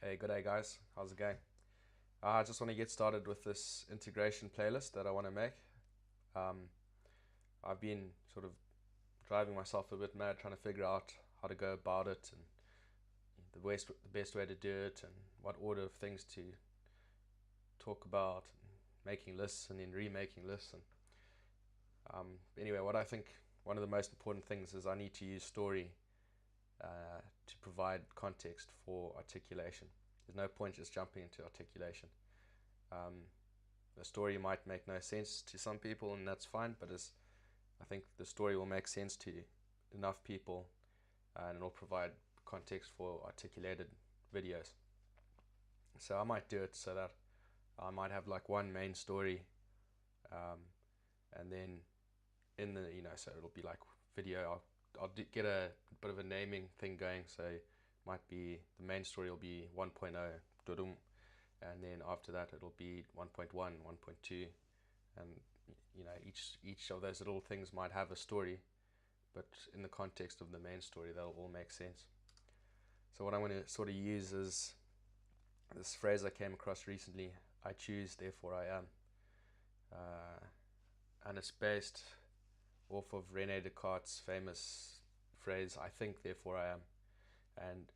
Hey, good day, guys. How's it going? I just want to get started with this integration playlist that I want to make. Um, I've been sort of driving myself a bit mad trying to figure out how to go about it and the best way to do it and what order of things to talk about, and making lists and then remaking lists. And anyway, what I think one of the most important things is I need to use story to provide context for articulation. There's no point just jumping into articulation. Um, the story might make no sense to some people, and that's fine. But I think the story will make sense to enough people, and it'll provide context for articulated videos. So I might do it so that I might have like one main story, um, and then in the so it'll be like video. Get a bit of a naming thing going. So it might be the main story will be 1.0, and then after that it'll be 1.1, 1.2, and each of those little things might have a story, but in the context of the main story they'll all make sense. So what I'm going to sort of use is this phrase I came across recently: I choose, therefore I am. And it's based off of Rene Descartes' famous phrase, I think, therefore I am. And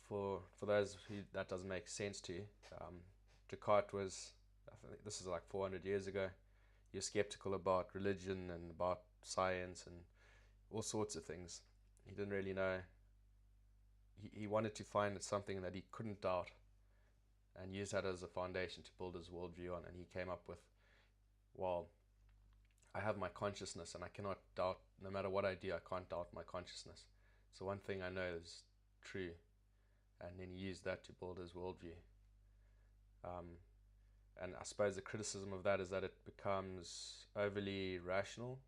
for those who that doesn't make sense to, Descartes was, I think this is like 400 years ago. He was skeptical about religion and about science and all sorts of things. He didn't really know. He wanted to find something that he couldn't doubt and use that as a foundation to build his worldview on. And he came up with, well, I have my consciousness and I cannot doubt, no matter what I do, I can't doubt my consciousness. So one thing I know is true. And then he used that to build his worldview. And I suppose the criticism of that is that it becomes overly rational.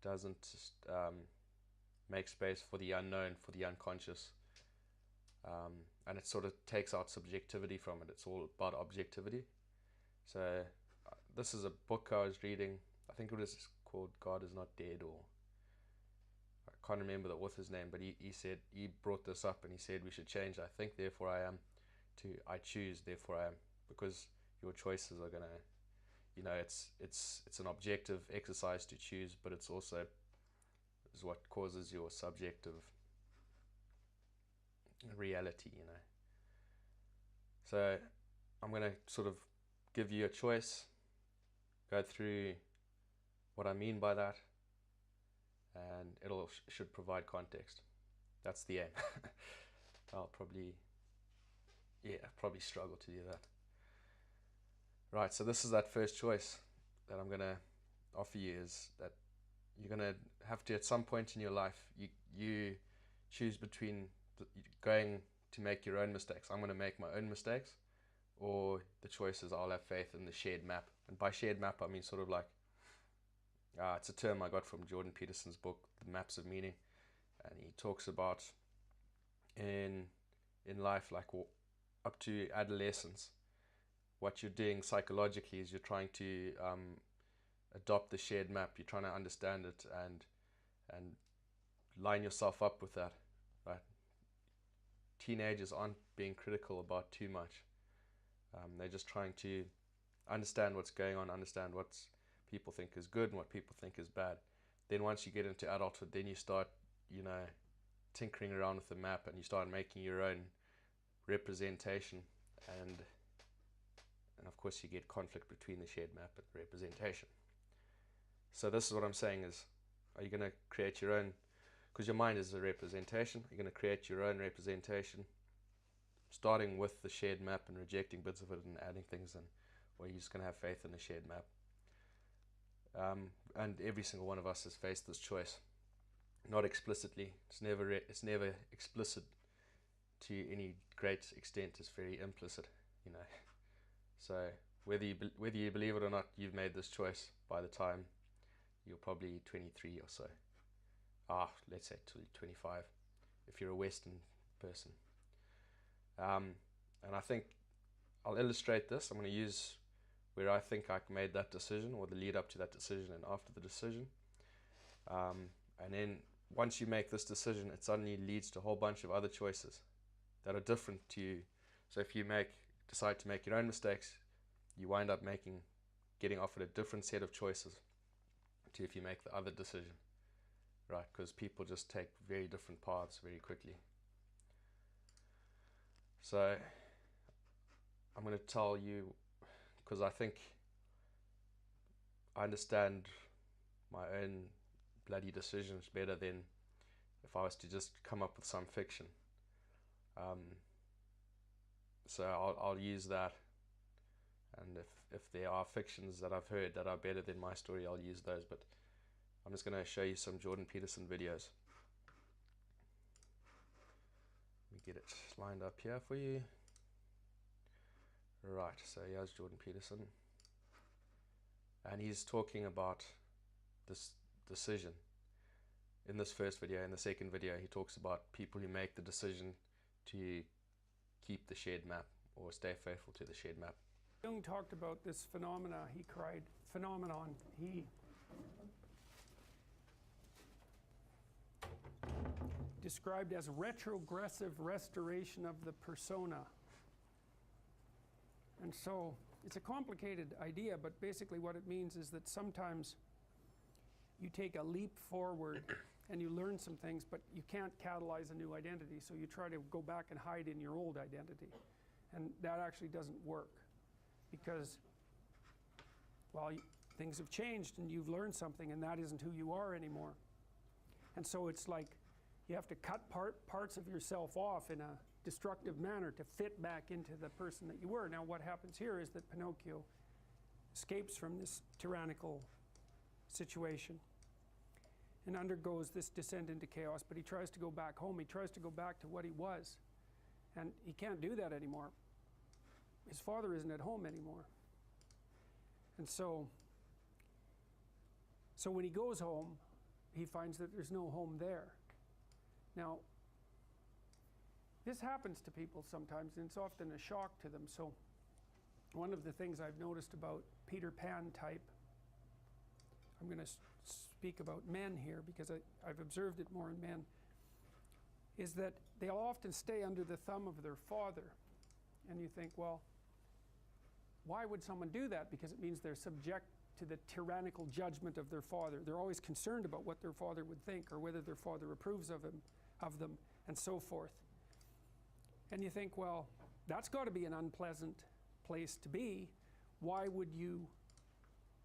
It doesn't make space for the unknown, for the unconscious. And it sort of takes out subjectivity from it. It's all about objectivity. So this is a book I was reading. I think it was called God is Not Dead, or I can't remember the author's name, but he brought this up and he said we should change I think, therefore I am to I choose, therefore I am, because your choices are gonna, it's an objective exercise to choose, but it's also is what causes your subjective reality. So I'm gonna sort of give you a choice, go through what I mean by that, and it'll should provide context. That's the aim. I'll probably struggle to do that. Right, so this is that first choice that I'm gonna offer you, is that you're gonna have to, at some point in your life, you choose between going to make your own mistakes. I'm gonna make my own mistakes, or the choice is I'll have faith in the shared map. And by shared map, I mean sort of like, it's a term I got from Jordan Peterson's book, The Maps of Meaning, and he talks about in life, like up to adolescence, what you're doing psychologically is you're trying to adopt the shared map. You're trying to understand it and line yourself up with that, right? Teenagers aren't being critical about too much. They're just trying to understand what's going on, understand what people think is good and what people think is bad. Then once you get into adulthood, then you start, tinkering around with the map, and you start making your own representation, and of course you get conflict between the shared map and representation. So this is what I'm saying is, are you going to create your own, because your mind is a representation, you're going to create your own representation, starting with the shared map and rejecting bits of it and adding things in, or you're just going to have faith in the shared map. And every single one of us has faced this choice, not explicitly. It's never explicit to any great extent. It's very implicit. So whether you believe it or not, you've made this choice by the time you're probably 23 or so. Let's say 25, if you're a Western person. And I think I'll illustrate this. I'm going to use where I think I made that decision, or the lead up to that decision and after the decision. And then once you make this decision, it suddenly leads to a whole bunch of other choices. that are different to you. So if you decide to make your own mistakes, you wind up getting offered a different set of choices to if you make the other decision, right? Because people just take very different paths very quickly. So I'm going to tell you, because I think I understand my own bloody decisions better than if I was to just come up with some fiction. So I'll use that, and if there are fictions that I've heard that are better than my story, I'll use those. But I'm just going to show you some Jordan Peterson videos. Let me get it lined up here for you. Right, so here's Jordan Peterson, and he's talking about this decision in this first video. In the second video, he talks about people who make the decision to keep the shared map or stay faithful to the shared map. Jung talked about this phenomenon he described as retrogressive restoration of the persona. And so it's a complicated idea, but basically what it means is that sometimes you take a leap forward and you learn some things, but you can't catalyze a new identity, so you try to go back and hide in your old identity. And that actually doesn't work, because, well, things have changed and you've learned something, and that isn't who you are anymore. And so it's like you have to cut parts of yourself off in a destructive manner to fit back into the person that you were. Now what happens here is that Pinocchio escapes from this tyrannical situation and undergoes this descent into chaos, but he tries to go back home. He tries to go back to what he was, and he can't do that anymore. His father isn't at home anymore. And so when he goes home, he finds that there's no home there. Now, this happens to people sometimes, and it's often a shock to them. So one of the things I've noticed about Peter Pan type, I'm going to speak about men here because I've observed it more in men, is that they'll often stay under the thumb of their father. And you think, well, why would someone do that? Because it means they're subject to the tyrannical judgment of their father. They're always concerned about what their father would think, or whether their father approves of them, and so forth. And you think, well, that's got to be an unpleasant place to be. Why would you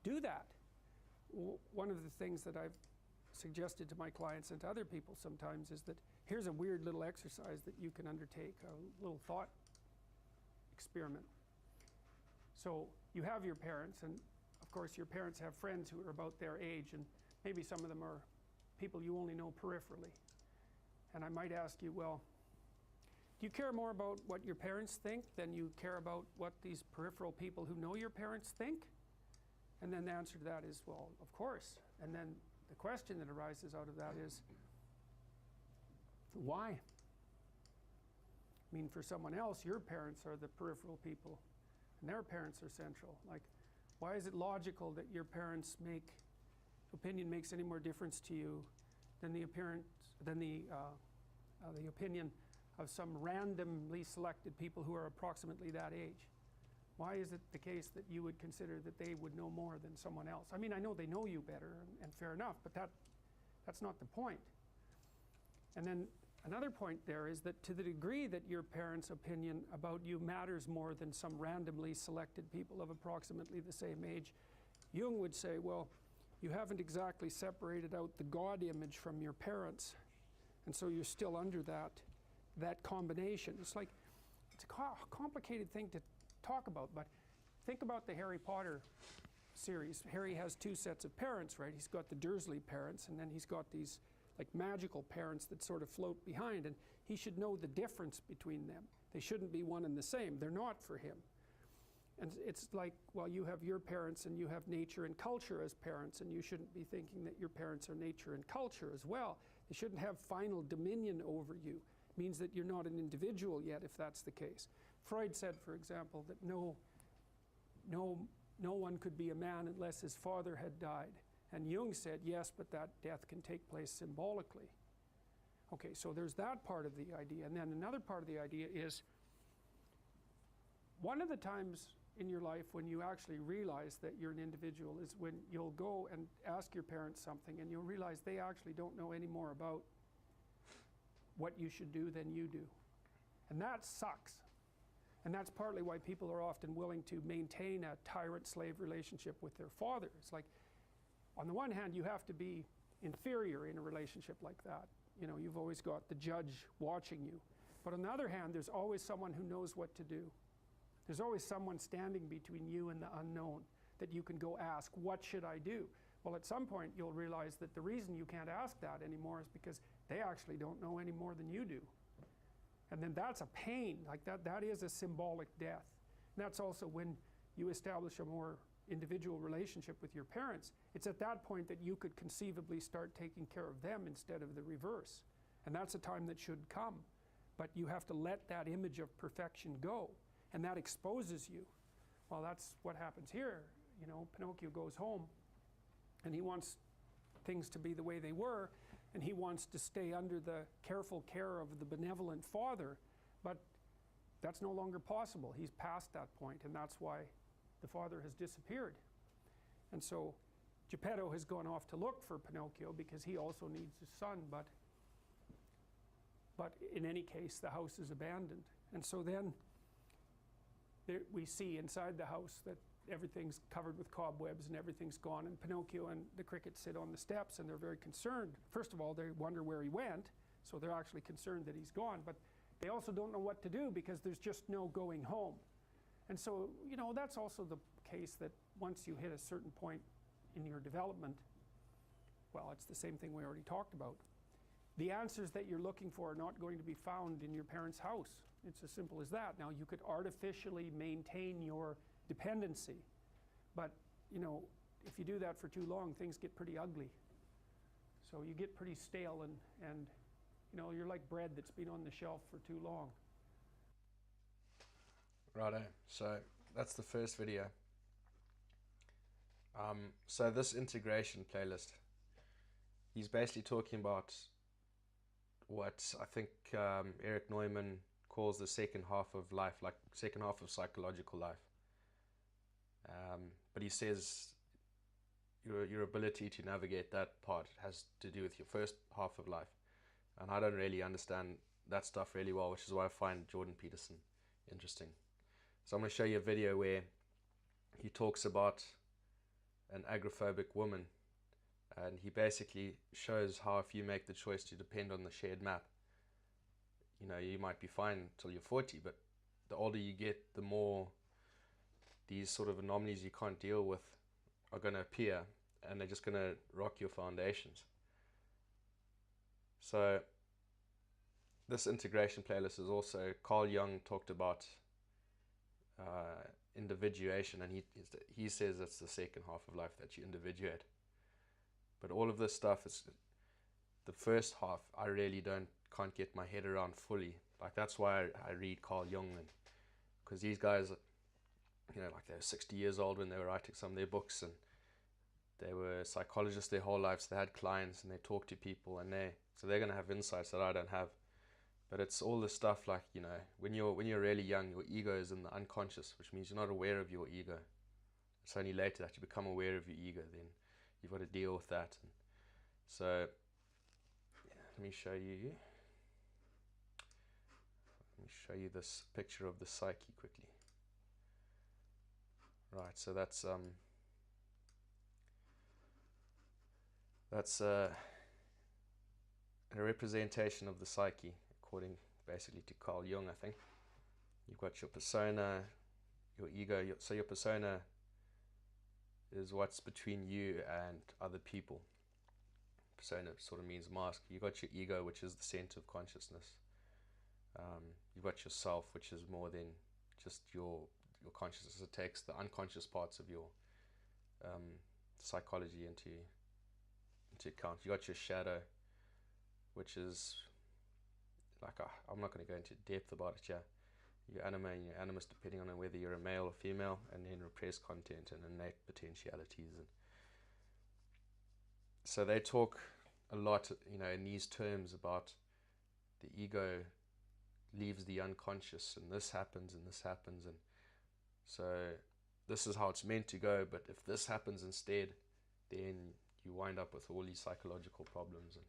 do that? One of the things that I've suggested to my clients and to other people sometimes is that here's a weird little exercise that you can undertake, a little thought experiment. So you have your parents, and of course your parents have friends who are about their age, and maybe some of them are people you only know peripherally. And I might ask you, well, do you care more about what your parents think than you care about what these peripheral people who know your parents think? And then the answer to that is, well, of course. And then the question that arises out of that is, why? I mean, for someone else, your parents are the peripheral people, and their parents are central. Like, why is it logical that your parents' opinion makes any more difference to you than the opinion of some randomly selected people who are approximately that age? Why is it the case that you would consider that they would know more than someone else? I mean, I know they know you better, and fair enough, but that's not the point. And then another point there is that to the degree that your parents' opinion about you matters more than some randomly selected people of approximately the same age, Jung would say, well, you haven't exactly separated out the God image from your parents, and so you're still under that combination. It's a complicated thing to talk about, but think about the Harry Potter series. Harry has two sets of parents, right? He's got the Dursley parents, and then he's got these like magical parents that sort of float behind, and he should know the difference between them. They shouldn't be one and the same. They're not for him. And it's like, well, you have your parents and you have nature and culture as parents, and you shouldn't be thinking that your parents are nature and culture as well. They shouldn't have final dominion over you. It means that you're not an individual yet, if that's the case. Freud said, for example, that no one could be a man unless his father had died. And Jung said, yes, but that death can take place symbolically. Okay, so there's that part of the idea. And then another part of the idea is one of the times in your life when you actually realize that you're an individual is when you'll go and ask your parents something and you'll realize they actually don't know any more about what you should do than you do. And that sucks. And that's partly why people are often willing to maintain a tyrant-slave relationship with their father. It's like, on the one hand, you have to be inferior in a relationship like that. You know, you've always got the judge watching you. But on the other hand, there's always someone who knows what to do. There's always someone standing between you and the unknown that you can go ask, what should I do? Well, at some point, you'll realize that the reason you can't ask that anymore is because they actually don't know any more than you do. And then that's a pain. Like that is a symbolic death. And that's also when you establish a more individual relationship with your parents. It's at that point that you could conceivably start taking care of them instead of the reverse. And that's a time that should come. But you have to let that image of perfection go. And that exposes you. Well, that's what happens here. You know, Pinocchio goes home and he wants things to be the way they were, and he wants to stay under the careful care of the benevolent father, but that's no longer possible. He's past that point, and that's why the father has disappeared. And so Geppetto has gone off to look for Pinocchio because he also needs his son, but in any case, the house is abandoned. And so then we see inside the house that everything's covered with cobwebs and everything's gone, and Pinocchio and the crickets sit on the steps and they're very concerned. First of all, they wonder where he went, so they're actually concerned that he's gone, but they also don't know what to do because there's just no going home. And so, you know, that's also the case that once you hit a certain point in your development, well, it's the same thing we already talked about. The answers that you're looking for are not going to be found in your parents' house. It's as simple as that. Now, you could artificially maintain your dependency, but you know, if you do that for too long, things get pretty ugly. So you get pretty stale, and you know, you're like bread that's been on the shelf for too long. Righto, so that's the first video. So this integration playlist, he's basically talking about what I think Erich Neumann calls the second half of life, like second half of psychological life. But he says your ability to navigate that part has to do with your first half of life. And I don't really understand that stuff really well, which is why I find Jordan Peterson interesting. So I'm going to show you a video where he talks about an agoraphobic woman, and he basically shows how if you make the choice to depend on the shared map, you know, you might be fine till you're 40, but the older you get, the more these sort of anomalies you can't deal with are going to appear, and they're just going to rock your foundations. So this integration playlist is also, Carl Jung talked about individuation, and he says it's the second half of life that you individuate. But all of this stuff is the first half. I really can't get my head around fully. Like, that's why I read Carl Jung, because these guys, you know, like, they were 60 years old when they were writing some of their books, and they were psychologists their whole lives. They had clients and they talked to people, and so they're going to have insights that I don't have. But it's all this stuff, like, you know, when you're really young, your ego is in the unconscious, which means you're not aware of your ego. It's only later that you become aware of your ego, then you've got to deal with that. And so let me show you this picture of the psyche quickly. Right, so that's a representation of the psyche, according basically to Carl Jung, I think. You've got your persona, your ego. So your persona is what's between you and other people. Persona sort of means mask. You've got your ego, which is the center of consciousness. You've got yourself, which is more than just your consciousness. It takes the unconscious parts of your psychology into account. You got your shadow, which is like, I'm not going to go into depth about it here. Your anima and your animus, depending on whether you're a male or female, and then repressed content and innate potentialities. And so they talk a lot, you know, in these terms about the ego leaves the unconscious, and this happens and this happens, and so this is how it's meant to go, but if this happens instead, then you wind up with all these psychological problems. And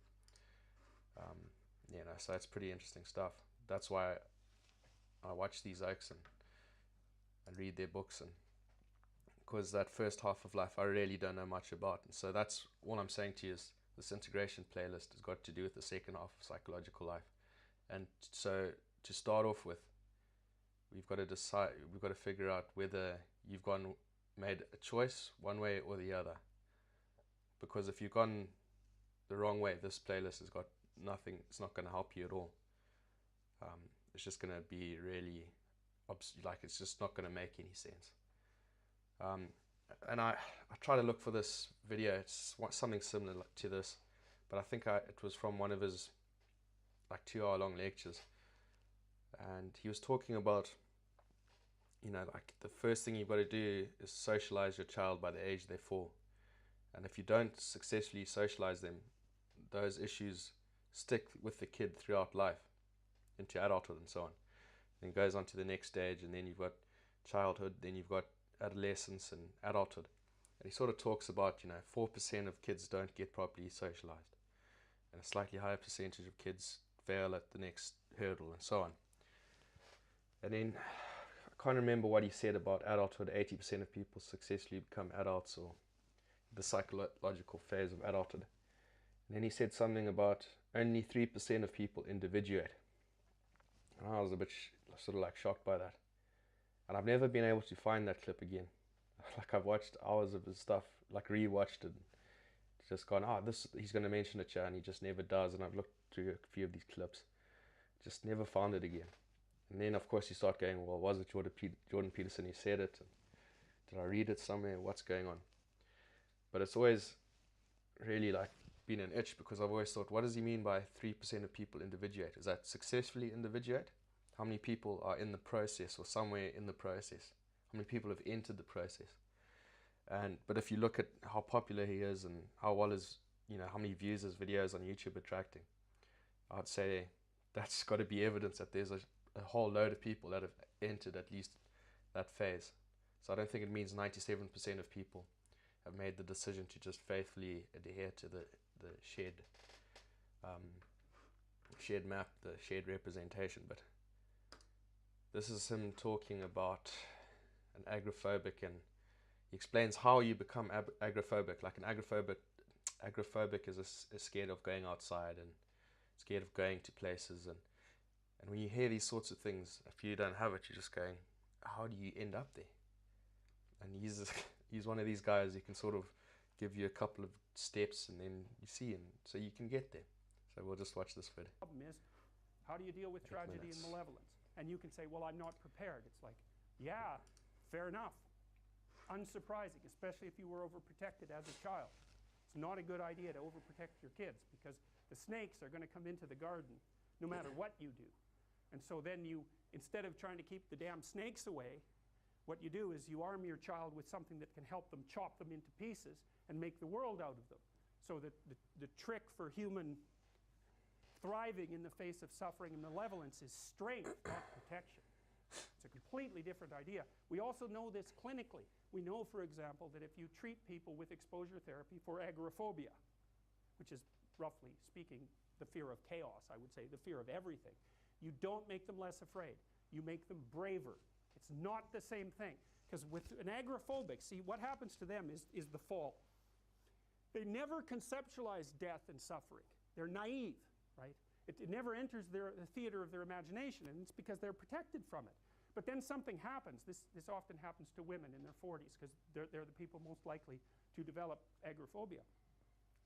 so it's pretty interesting stuff. That's why I watch these oaks and read their books, and because that first half of life I really don't know much about. And so that's all I'm saying to you, is this integration playlist has got to do with the second half of psychological life. And so to start off with, we've got to figure out whether you've made a choice one way or the other. Because if you've gone the wrong way, this playlist has got nothing. It's not going to help you at all. It's just going to be really it's just not going to make any sense. And I try to look for this video. It's something similar to this, but I think it was from one of his 2-hour long lectures, and he was talking about, the first thing you've got to do is socialize your child by the age they're 4. And if you don't successfully socialize them, those issues stick with the kid throughout life, into adulthood and so on. And it goes on to the next stage, and then you've got childhood, then you've got adolescence and adulthood. And he sort of talks about, 4% of kids don't get properly socialized, and a slightly higher percentage of kids fail at the next hurdle, and so on. And then I can't remember what he said about adulthood. 80% of people successfully become adults, or the psychological phase of adulthood. And then he said something about only 3% of people individuate. And I was a bit sort of shocked by that. And I've never been able to find that clip again. I've watched hours of his stuff, rewatched it, just gone, he's going to mention it here, and he just never does. And I've looked through a few of these clips, just never found it again. And then of course you start going, well, was it Jordan Peterson who said it? And did I read it somewhere? What's going on? But it's always really been an itch, because I've always thought, what does he mean by 3% of people individuate? Is that successfully individuate? How many people are in the process, or somewhere in the process? How many people have entered the process? But if you look at how popular he is, and how well his, how many views his videos on YouTube attracting, I'd say that's got to be evidence that there's a whole load of people that have entered at least that phase. So I don't think it means 97% of people have made the decision to just faithfully adhere to the shared map, the shared representation. But this is him talking about an agoraphobic, and he explains how you become agoraphobic. Like an agoraphobic is scared of going outside and scared of going to places, and when you hear these sorts of things, if you don't have it, you're just going, how do you end up there? And he's one of these guys who can sort of give you a couple of steps, and then you see, and so you can get there. So we'll just watch this video. The problem is, how do you deal with tragedy and malevolence? And you can say, well, I'm not prepared. It's like, yeah, fair enough. Unsurprising, especially if you were overprotected as a child. It's not a good idea to overprotect your kids, because the snakes are going to come into the garden no matter what you do. And so then you, instead of trying to keep the damn snakes away, what you do is you arm your child with something that can help them chop them into pieces and make the world out of them. So that the trick for human thriving in the face of suffering and malevolence is strength, not protection. It's a completely different idea. We also know this clinically. We know, for example, that if you treat people with exposure therapy for agoraphobia, which is, roughly speaking, the fear of chaos, I would say, the fear of everything, you don't make them less afraid. You make them braver. It's not the same thing. Because with an agoraphobic, see, what happens to them is the fall. They never conceptualize death and suffering. They're naive, right? It never enters the theater of their imagination, and it's because they're protected from it. But then something happens. This often happens to women in their 40s, because they're the people most likely to develop agoraphobia.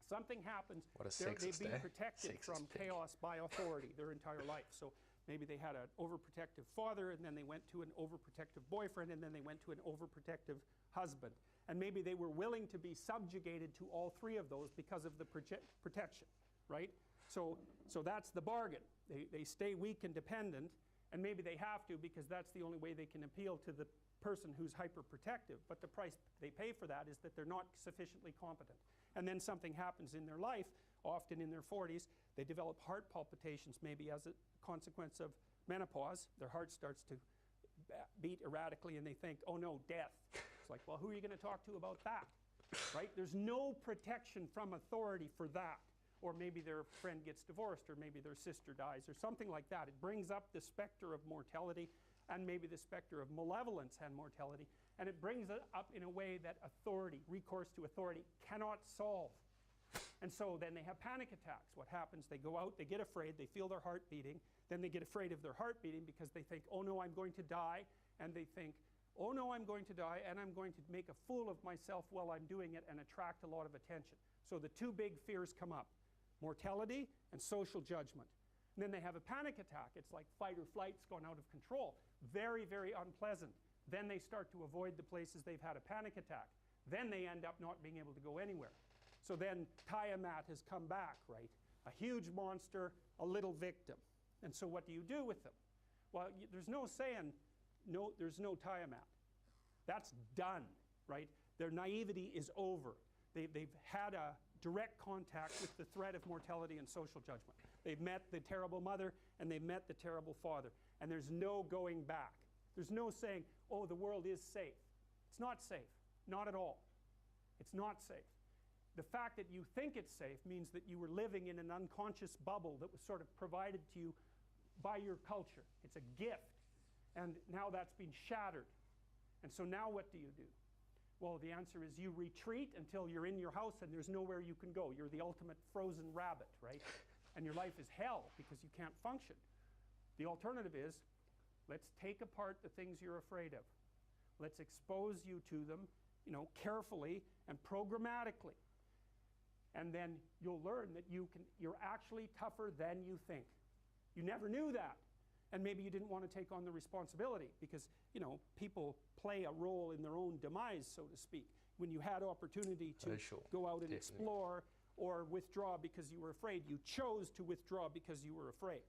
Something happens. They've been protected from chaos by authority their entire life. So maybe they had an overprotective father, and then they went to an overprotective boyfriend, and then they went to an overprotective husband. And maybe they were willing to be subjugated to all three of those because of the protection, right? So that's the bargain. They stay weak and dependent, and maybe they have to, because that's the only way they can appeal to the person who's hyperprotective. But the price they pay for that is that they're not sufficiently competent. And then something happens in their life, often in their 40s, They develop heart palpitations maybe as a consequence of menopause. Their heart starts to beat erratically and they think, oh no, death. It's like, well, who are you going to talk to about that? Right? There's no protection from authority for that. Or maybe their friend gets divorced, or maybe their sister dies, or something like that. It brings up the specter of mortality and maybe the specter of malevolence and mortality. And it brings it up in a way that authority, recourse to authority, cannot solve. And so then they have panic attacks. What happens? They go out, they get afraid, they feel their heart beating, then they get afraid of their heart beating because they think, oh no, I'm going to die. And they think, oh no, I'm going to die, and I'm going to make a fool of myself while I'm doing it and attract a lot of attention. So the two big fears come up: mortality and social judgment. And then they have a panic attack. It's like fight or flight's gone out of control. Very, very unpleasant. Then they start to avoid the places they've had a panic attack. Then they end up not being able to go anywhere. So then Tiamat has come back, right? A huge monster, a little victim. And so what do you do with them? Well, there's no saying, no, there's no Tiamat. That's done, right? Their naivety is over. They've had a direct contact with the threat of mortality and social judgment. They've met the terrible mother and they've met the terrible father. And there's no going back. There's no saying, oh, the world is safe. It's not safe. Not at all. It's not safe. The fact that you think it's safe means that you were living in an unconscious bubble that was sort of provided to you by your culture. It's a gift. And now that's been shattered. And so now what do you do? Well, the answer is you retreat until you're in your house and there's nowhere you can go. You're the ultimate frozen rabbit, right? And your life is hell because you can't function. The alternative is, let's take apart the things you're afraid of. Let's expose you to them, carefully and programmatically. And then you'll learn that you're actually tougher than you think. You never knew that. And maybe you didn't want to take on the responsibility because, people play a role in their own demise, so to speak. When you had opportunity to go out and explore or withdraw because you were afraid, you chose to withdraw because you were afraid.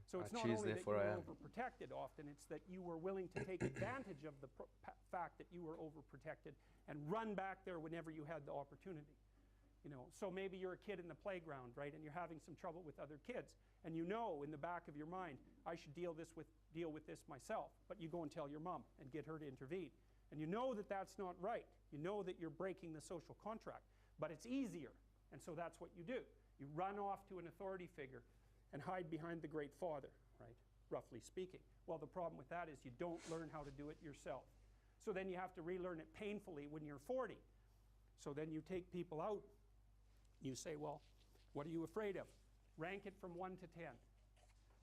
So it's not only that you were overprotected often, it's that you were willing to take advantage of the fact that you were overprotected and run back there whenever you had the opportunity. So maybe you're a kid in the playground, right, and you're having some trouble with other kids, and in the back of your mind, I should deal with this myself, but you go and tell your mom and get her to intervene. And you know that that's not right. You know that you're breaking the social contract, but it's easier, and so that's what you do. You run off to an authority figure and hide behind the Great Father, right, roughly speaking. Well, the problem with that is you don't learn how to do it yourself. So then you have to relearn it painfully when you're 40. So then you take people out. You say, well, what are you afraid of? Rank it from 1 to 10.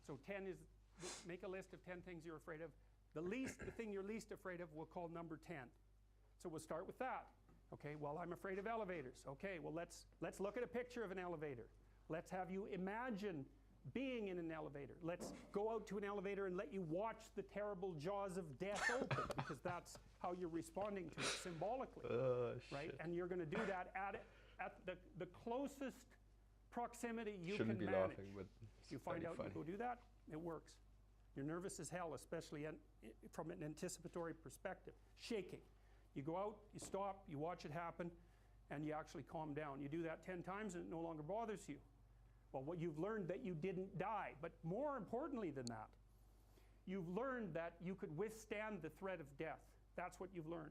So 10 is, make a list of 10 things you're afraid of. The thing you're least afraid of we'll call number 10. So we'll start with that. Okay, well, I'm afraid of elevators. Okay, well, let's look at a picture of an elevator. Let's have you imagine being in an elevator. Let's go out to an elevator and let you watch the terrible jaws of death open, because that's how you're responding to it symbolically, right? And you're going to do that at the closest proximity you can manage. Laughing, but you find out, you go do that, it works. You're nervous as hell, especially from an anticipatory perspective. Shaking. You go out, you stop, you watch it happen, and you actually calm down. You do that 10 times and it no longer bothers you. Well, what you've learned that you didn't die, but more importantly than that, you've learned that you could withstand the threat of death. That's what you've learned.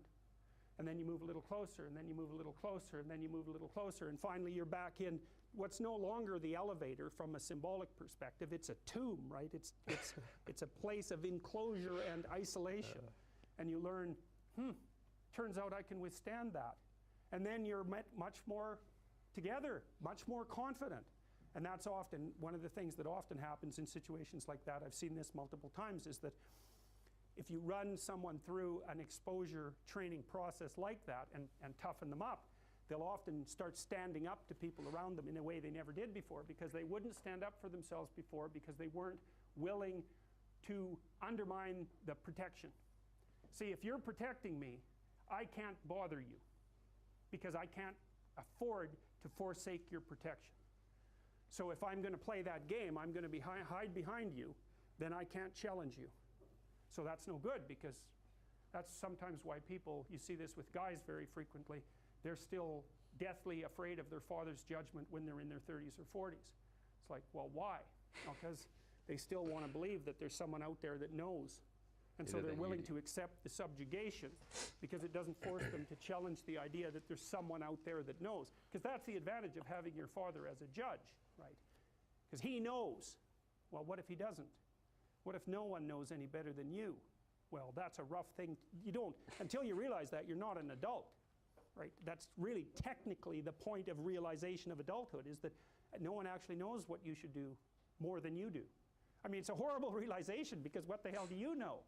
And then you move a little closer, and then you move a little closer, and then you move a little closer, and finally you're back in what's no longer the elevator from a symbolic perspective. It's a tomb, right? It's a place of enclosure and isolation. And you learn, turns out I can withstand that. And then you're much more together, much more confident. And that's often one of the things that often happens in situations like that. I've seen this multiple times, is that if you run someone through an exposure training process like that and toughen them up, they'll often start standing up to people around them in a way they never did before, because they wouldn't stand up for themselves before because they weren't willing to undermine the protection. See, if you're protecting me, I can't bother you because I can't afford to forsake your protection. So if I'm going to play that game, I'm going to hide behind you, then I can't challenge you. So that's no good, because that's sometimes why people, you see this with guys very frequently, they're still deathly afraid of their father's judgment when they're in their 30s or 40s. It's like, well, why? Because they still want to believe that there's someone out there that knows. And so they're willing to accept the subjugation because it doesn't force them to challenge the idea that there's someone out there that knows. Because that's the advantage of having your father as a judge, right? Because he knows. Well, what if he doesn't? What if no one knows any better than you? Well, that's a rough thing. You don't, until you realize that, you're not an adult, right? That's really technically the point of realization of adulthood, is that no one actually knows what you should do more than you do. I mean, it's a horrible realization, because what the hell do you know?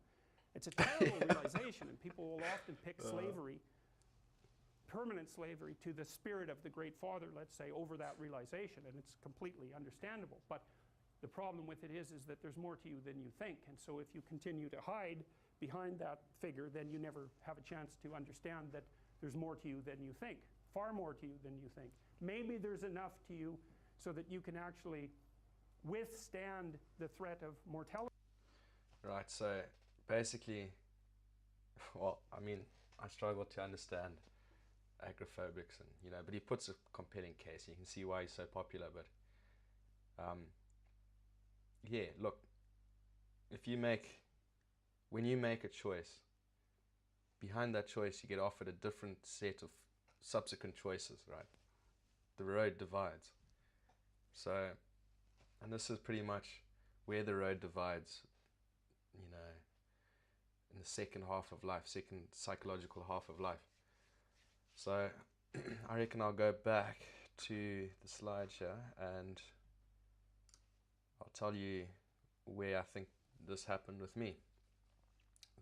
It's a terrible realization, and people will often pick slavery, permanent slavery, to the spirit of the Great Father, let's say, over that realization, and it's completely understandable. But the problem with it is that there's more to you than you think, and so if you continue to hide behind that figure, then you never have a chance to understand that there's more to you than you think, far more to you than you think. Maybe there's enough to you so that you can actually withstand the threat of mortality. Right, so basically, well, I mean, I struggle to understand agrophobics, and but he puts a compelling case. You can see why he's so popular. But yeah, look, when you make a choice, behind that choice you get offered a different set of subsequent choices, right? The road divides. So, and this is pretty much where the road divides, in the second half of life, second psychological half of life. So I reckon I'll go back to the slide here and I'll tell you where I think this happened with me.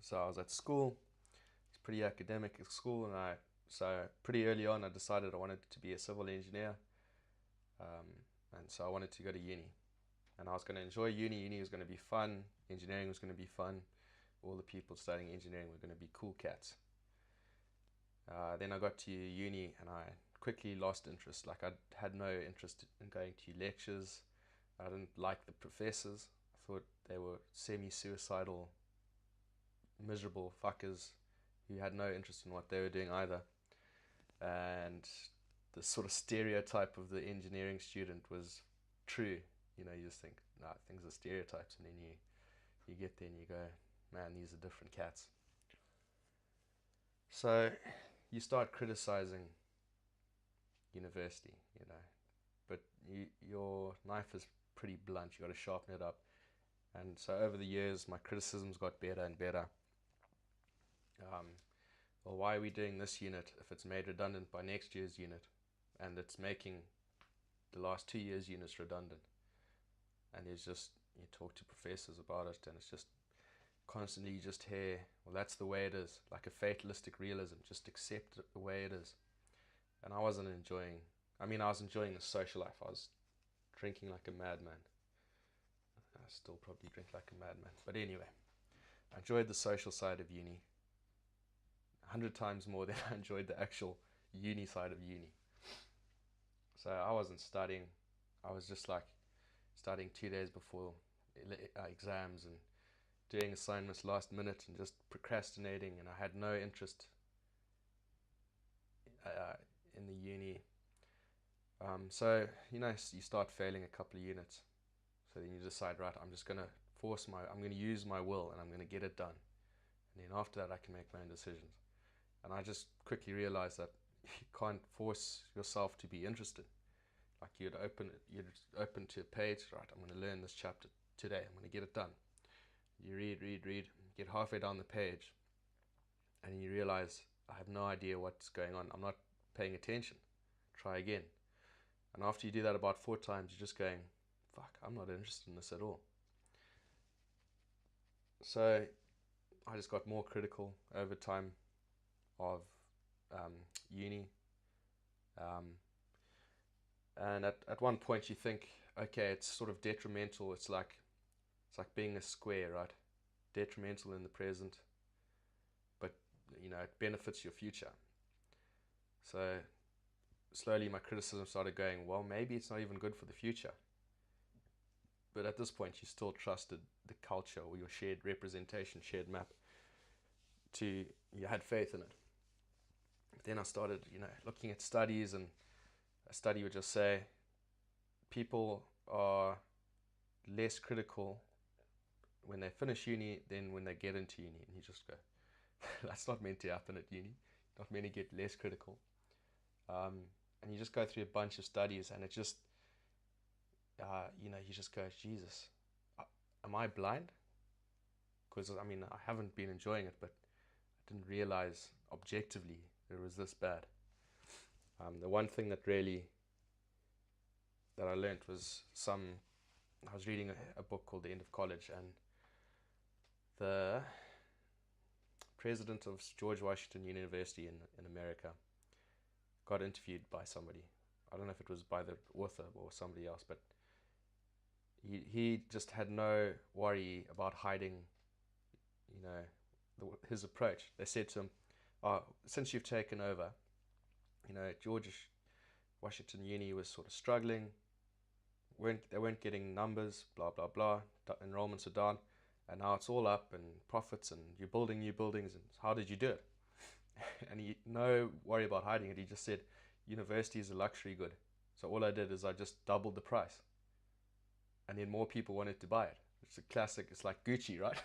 So I was at school. It's pretty academic at school, and so pretty early on I decided I wanted to be a civil engineer, and so I wanted to go to uni, and I was going to enjoy uni. Uni was going to be fun. Engineering was going to be fun. All the people studying engineering were going to be cool cats. Then I got to uni and I quickly lost interest. Like, I had no interest in going to lectures. I didn't like the professors. I thought they were semi-suicidal, miserable fuckers who had no interest in what they were doing either. And the sort of stereotype of the engineering student was true. You just think, nah, things are stereotypes, and then you get there and you go, man, these are different cats. So you start criticizing university, but your knife is pretty blunt. You got to sharpen it up. And so over the years, my criticisms got better and better. Well, why are we doing this unit if it's made redundant by next year's unit, and it's making the last 2 years' units redundant? And you talk to professors about it, and it's just constantly you just hear, well, that's the way it is, like a fatalistic realism, just accept it the way it is. And I wasn't enjoying, I was enjoying the social life. I was drinking like a madman. I still probably drink like a madman. But anyway, I enjoyed the social side of uni 100 times more than I enjoyed the actual uni side of uni. So I wasn't studying. I was just like studying 2 days before exams and doing assignments last minute and just procrastinating, and I had no interest in the uni. So you start failing a couple of units. So then you decide, right, I'm going to use my will and I'm going to get it done. And then after that I can make my own decisions. And I just quickly realized that you can't force yourself to be interested. Like, you'd open to a page, right, I'm going to learn this chapter today, I'm going to get it done. You read, get halfway down the page, and you realize, I have no idea what's going on. I'm not paying attention. Try again. And after you do that about 4 times, you're just going, fuck, I'm not interested in this at all. So I just got more critical over time of uni. And at one point you think, okay, it's sort of detrimental. It's like being a square, right? Detrimental in the present, but it benefits your future. So slowly my criticism started going, well, maybe it's not even good for the future. But at this point you still trusted the culture, or your shared representation, shared map, you had faith in it. But then I started looking at studies, and a study would just say people are less critical when they finish uni than when they get into uni. And you just go, that's not meant to happen at uni. Not meant to get less critical. And you just go through a bunch of studies, and it just, you just go, Jesus, am I blind? Because, I mean, I haven't been enjoying it, but I didn't realize objectively it was this bad. The one thing that I learned was I was reading a book called The End of College, and the president of George Washington University in America got interviewed by somebody. I don't know if it was by the author or somebody else, but he just had no worry about hiding, his approach. They said to him, since you've taken over, George Washington Uni was sort of struggling. They weren't getting numbers, blah, blah, blah. Enrollments are down. And now it's all up and profits, and you're building new buildings. And how did you do it? And he, no worry about hiding it. He just said, university is a luxury good. So all I did is I just doubled the price. And then more people wanted to buy it. It's a classic. It's like Gucci, right?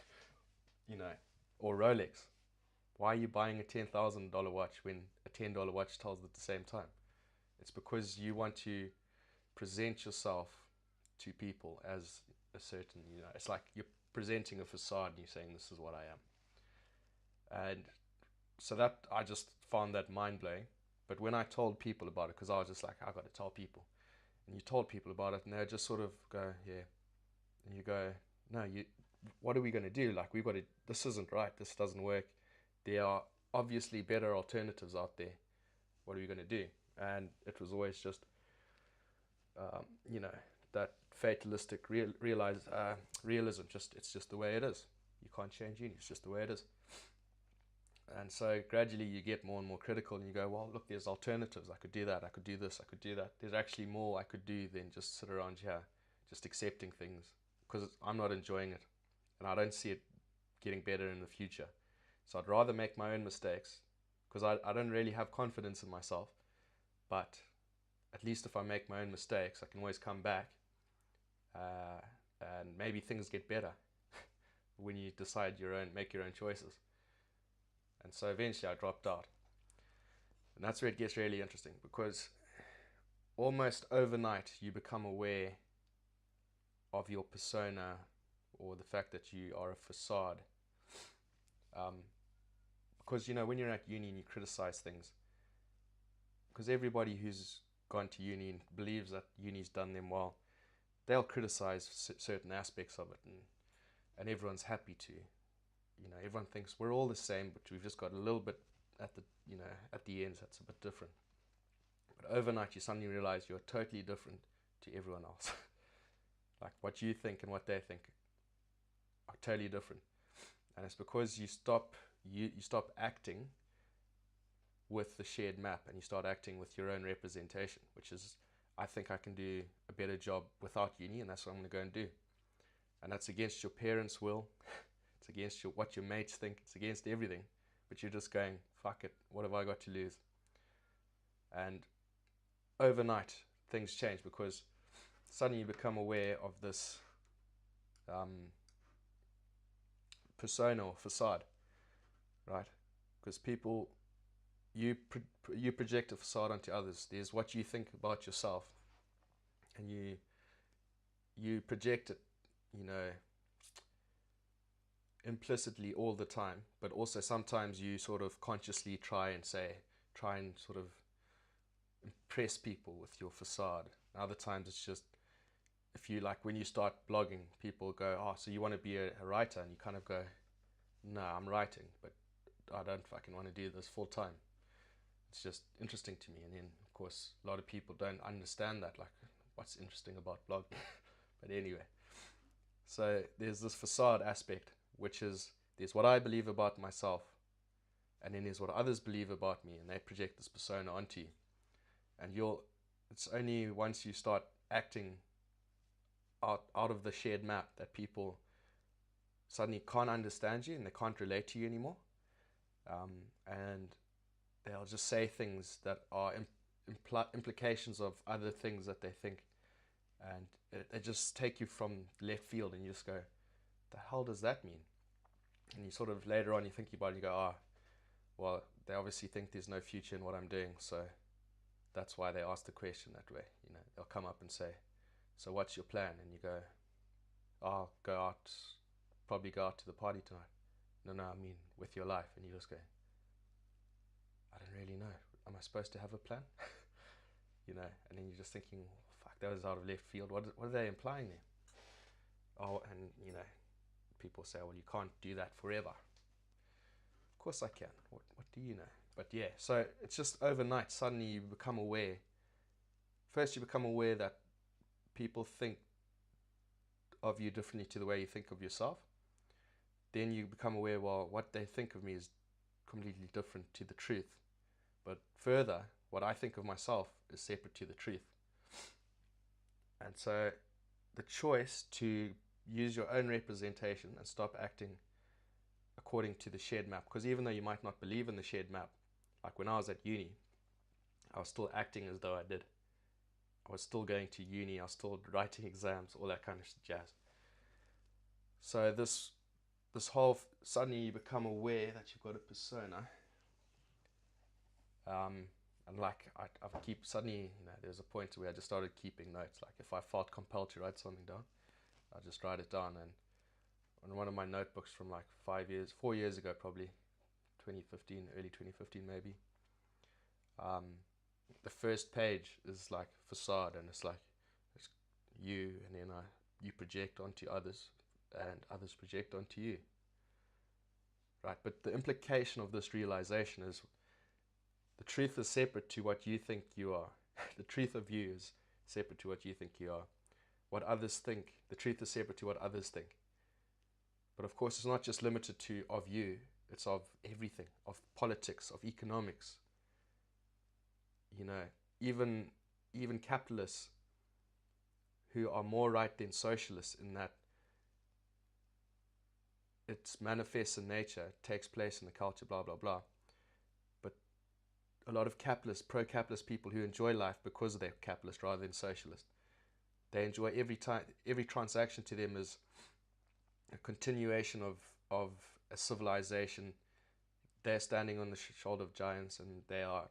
Or Rolex. Why are you buying a $10,000 watch when a $10 watch tells at the same time? It's because you want to present yourself to people as a certain, it's like you're presenting a facade and you're saying, this is what I am. And so that, I just found that mind-blowing. But when I told people about it, because I was just like, I've got to tell people. And you told people about it, and they just sort of go, yeah. And you go, no, what are we going to do? Like, this isn't right. This doesn't work. There are obviously better alternatives out there. What are we going to do? And it was always just, that fatalistic realism. It's just the way it is. You can't change uni. It's just the way it is. And so gradually you get more and more critical, and you go, well, look, there's alternatives. I could do that. I could do this. I could do that. There's actually more I could do than just sit around here, just accepting things, because I'm not enjoying it, and I don't see it getting better in the future. So I'd rather make my own mistakes, because I don't really have confidence in myself. But at least if I make my own mistakes, I can always come back, and maybe things get better when you decide make your own choices. And so eventually I dropped out. And that's where it gets really interesting, because almost overnight you become aware of your persona, or the fact that you are a facade. Because, when you're at uni and you criticize things, because everybody who's gone to uni and believes that uni's done them well, they'll criticize certain aspects of it, and everyone's happy to. Everyone thinks we're all the same, but we've just got a little bit at the ends that's a bit different. But overnight you suddenly realize you're totally different to everyone else. Like, what you think and what they think are totally different. And it's because you stop acting with the shared map, and you start acting with your own representation, which is, I think I can do a better job without uni, and that's what I'm going to go and do. And that's against your parents' will. It's against what your mates think. It's against everything. But you're just going, fuck it, what have I got to lose? And overnight, things change, because suddenly you become aware of this persona or facade, right? Because people, you project a facade onto others. There's what you think about yourself, and you project it, implicitly all the time, but also sometimes you sort of consciously try and sort of impress people with your facade. And other times it's just, if you, like, when you start blogging, people go, oh, so you want to be a writer? And you kind of go, no, I'm writing, but I don't fucking want to do this full time. It's just interesting to me. And then, of course, a lot of people don't understand that, like, what's interesting about blogging? But anyway, so there's this facade aspect, which is, there's what I believe about myself, and then there's what others believe about me, and they project this persona onto you. And it's only once you start acting out of the shared map that people suddenly can't understand you, and they can't relate to you anymore. And they'll just say things that are implications of other things that they think and it just take you from left field, and you just go, the hell does that mean? And you sort of later on you think about it, and you go, well, they obviously think there's no future in what I'm doing, so that's why they ask the question that way. They'll come up and say, so what's your plan? And you go, probably go out to the party tonight. No, I mean with your life. And you just go, I don't really know. Am I supposed to have a plan? And then you're just thinking, fuck, that was out of left field. What are they implying there? And people say, well, you can't do that forever. Of course I can. What do you know? But yeah, so it's just overnight, suddenly you become aware. First you become aware that people think of you differently to the way you think of yourself. Then you become aware, well, what they think of me is completely different to the truth. But further, what I think of myself is separate to the truth. And so the choice to use your own representation and stop acting according to the shared map, because even though you might not believe in the shared map, like when I was at uni, I was still acting as though I did. I was still going to uni, I was still writing exams, all that kind of jazz. So this whole, suddenly you become aware that you've got a persona. And like I keep, suddenly, there's a point where I just started keeping notes. Like if I felt compelled to write something down, I just write it down. And on one of my notebooks from like 4 years ago, probably 2015, early 2015 maybe, the first page is like facade, and it's you, and then you project onto others, and others project onto you. Right, but the implication of this realization is the truth is separate to what you think you are. The truth of you is separate to what you think you are. What others think, the truth is separate to what others think. But of course, it's not just limited to of you, it's of everything, of politics, of economics. Even capitalists who are more right than socialists, in that it manifests in nature, it takes place in the culture, blah, blah, blah. But a lot of pro-capitalist people who enjoy life because they're capitalist rather than socialist, they enjoy every transaction to them is a continuation of a civilization. They're standing on the shoulder of giants, and they are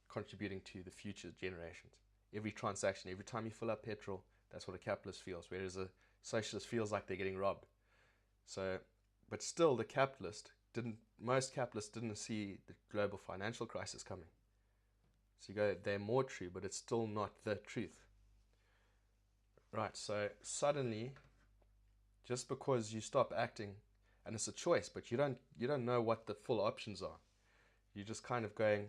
contributing to the future generations. Every transaction, every time you fill up petrol, that's what a capitalist feels, whereas a socialist feels like they're getting robbed. So, but still, most capitalists didn't see the global financial crisis coming. So you go, they're more true, but it's still not the truth. Right, so suddenly, just because you stop acting, and it's a choice, but you don't know what the full options are. You're just kind of going,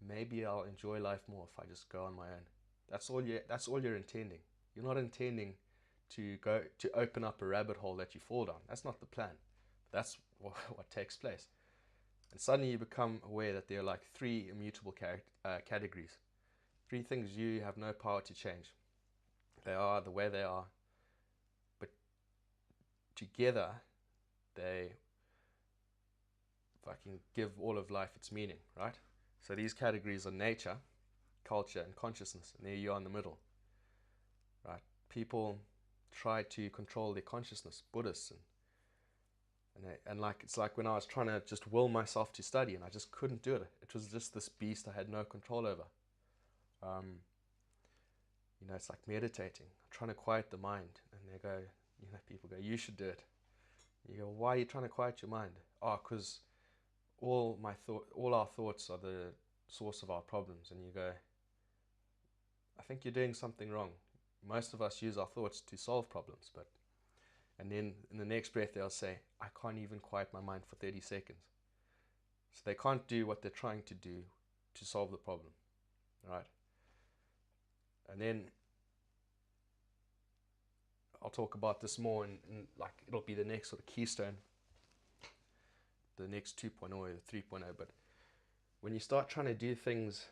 maybe I'll enjoy life more if I just go on my own. That's all you're intending. You're not intending to open up a rabbit hole that you fall down. That's not the plan. That's what takes place. And suddenly you become aware that there are like 3 immutable categories. 3 things you have no power to change. They are the way they are, but together they fucking give all of life its meaning, right? So these categories are nature, culture, and consciousness, and there you are in the middle, right? People try to control their consciousness, Buddhists, and it's like when I was trying to just will myself to study, and I just couldn't do it. It was just this beast I had no control over. It's like meditating, trying to quiet the mind, and they go, people go, you should do it. You go, why are you trying to quiet your mind? Because all our thoughts are the source of our problems. And you go, I think you're doing something wrong. Most of us use our thoughts to solve problems, and then in the next breath they'll say, I can't even quiet my mind for 30 seconds. So they can't do what they're trying to do to solve the problem, right? And then I'll talk about this more, and like it'll be the next sort of keystone, the next 2.0 or 3.0. But when you start trying to do things,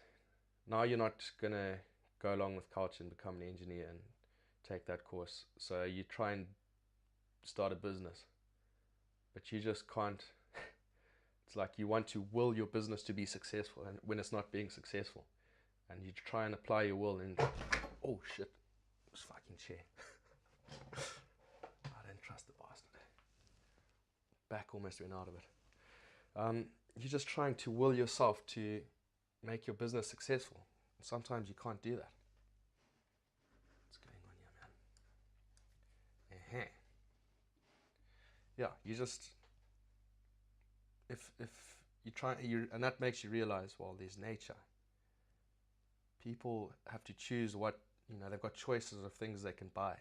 now you're not going to go along with culture and become an engineer and take that course. So you try and start a business, but you just can't. It's like you want to will your business to be successful, and when it's not being successful, and you try and apply your will, and oh shit, This fucking chair. I don't trust the bastard. Back almost went out of it. You're just trying to will yourself to make your business successful. Sometimes you can't do that. What's going on here, man? Yeah, you just if you try and that makes you realize, well, there's nature. People have to choose what, they've got choices of things they can buy,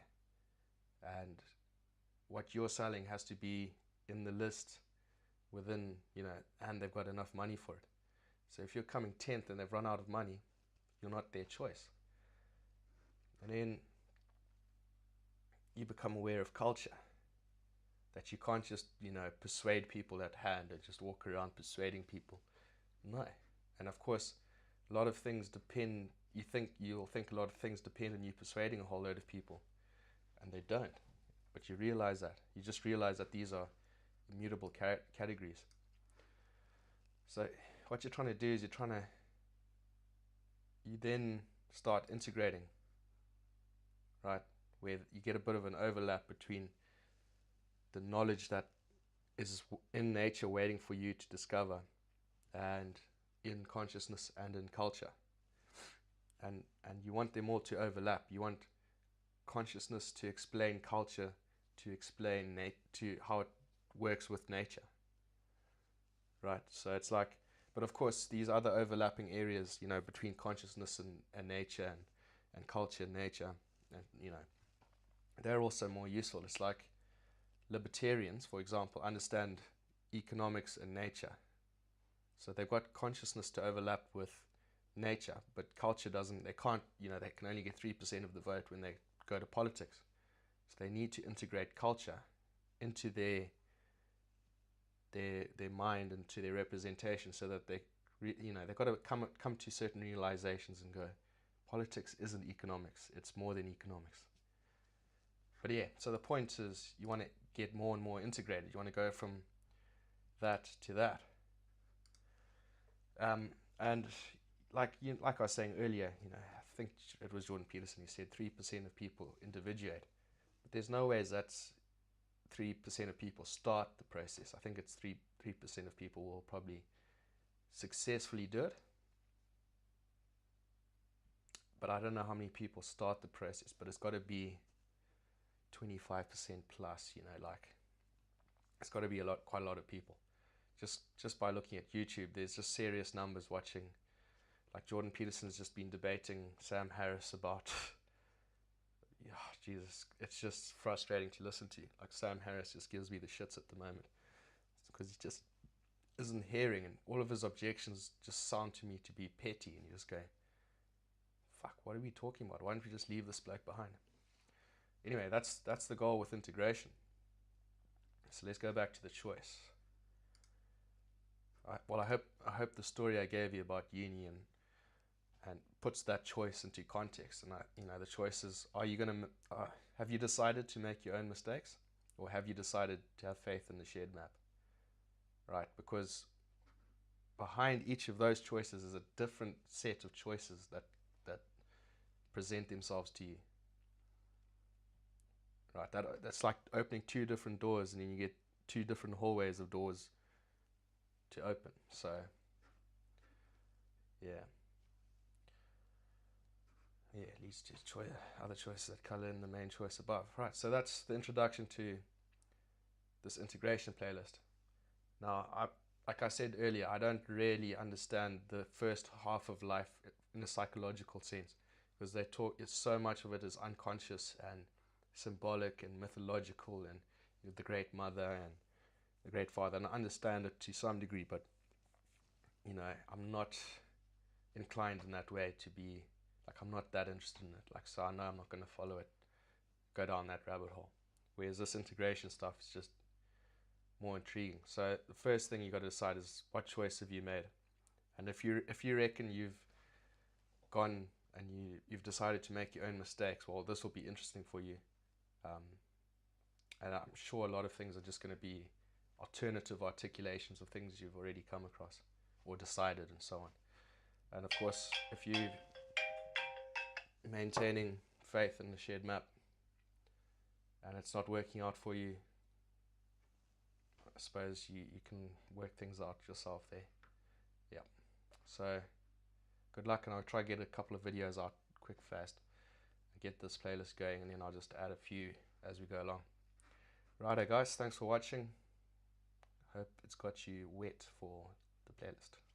and what you're selling has to be in the list within, and they've got enough money for it. So if you're coming 10th and they've run out of money, you're not their choice. And then you become aware of culture, that you can't just, persuade people at hand and just walk around persuading people. No. And of course, a lot of things depend, you'll think a lot of things depend on you persuading a whole load of people, and they don't. But you just realize that these are immutable categories. So what you're trying to do is you then start integrating, right? Where you get a bit of an overlap between the knowledge that is in nature waiting for you to discover, and in consciousness and in culture. And you want them all to overlap. You want consciousness to explain culture, to explain to how it works with nature. Right? So it's like, but of course these other overlapping areas, between consciousness and nature and culture and nature, and they're also more useful. It's like libertarians, for example, understand economics and nature. So they've got consciousness to overlap with nature, but culture doesn't. They can't, they can only get 3% of the vote when they go to politics. So they need to integrate culture into their mind and to their representation, so that they've got to come to certain realizations and go, politics isn't economics, it's more than economics. But yeah, so the point is, you want to get more and more integrated. You want to go from that to that. And like I was saying earlier, I think it was Jordan Peterson who said 3% of people individuate. But there's no ways that's 3% of people start the process. I think it's 3% of people will probably successfully do it. But I don't know how many people start the process, but it's got to be 25% plus, it's got to be quite a lot of people. Just by looking at YouTube, there's just serious numbers watching. Like Jordan Peterson's just been debating Sam Harris about, Jesus, it's just frustrating to listen to. Like Sam Harris just gives me the shits at the moment, because he just isn't hearing, and all of his objections just sound to me to be petty, and you just go, fuck, what are we talking about? Why don't we just leave this bloke behind? Anyway, that's the goal with integration. So let's go back to the choice. I hope the story I gave you about uni and puts that choice into context. And the choice is: have you decided to make your own mistakes, or have you decided to have faith in the shared map? Right, because behind each of those choices is a different set of choices that present themselves to you. Right, that's like opening two different doors, and then you get two different hallways of doors to open. So yeah, it leads to other choices that color in the main choice above. Right, so that's the introduction to this integration playlist. Now, like I said earlier, I don't really understand the first half of life in a psychological sense, because so much of it is unconscious and symbolic and mythological, and the great mother and the great father, and I understand it to some degree, but I'm not inclined in that way to be, I'm not that interested in it, so I know I'm not going to go down that rabbit hole, whereas this integration stuff is just more intriguing. So the first thing you got to decide is, what choice have you made? And if you reckon you've gone and you've decided to make your own mistakes, well, this will be interesting for you. And I'm sure a lot of things are just going to be alternative articulations of things you've already come across or decided, and so on. And of course, if you're maintaining faith in the shared map and it's not working out for you, I suppose you can work things out yourself there. Yeah. So good luck, and I'll try to get a couple of videos out quick, fast, and get this playlist going, and then I'll just add a few as we go along. Righto guys, thanks for watching. Hope it's got you wet for the playlist.